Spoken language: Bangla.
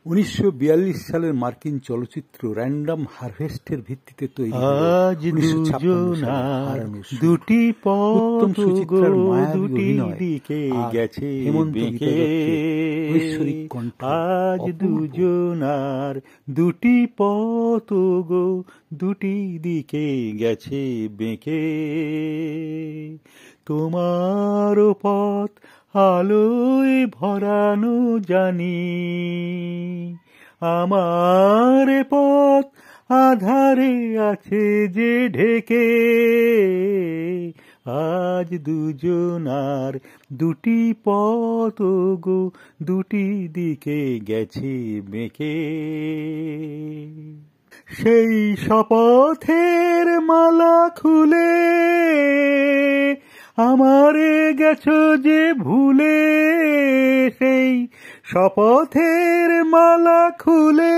1942 সালের মার্কিন চলচ্চিত্র র্যান্ডম হারভেস্টের ভিত্তিতে তৈরি আজ দুজনার দুটি পথ গো দুটি দিকে গেছে বেঁকে। আজ দুজনার দুটি পথ গো দুটি দিকে গেছে বেঁকে। তোমার পথ আলোয় ভরানো জানি, আমার পথ আধারে আছে যে ঢেকে। আজ দুজনার দুটি পথ গো দুটি দিকে গেছে বেঁকে। সেই শপথের মালা খুলে আমারে গেছো যে ভুলে, সেই শপথের মালা খুলে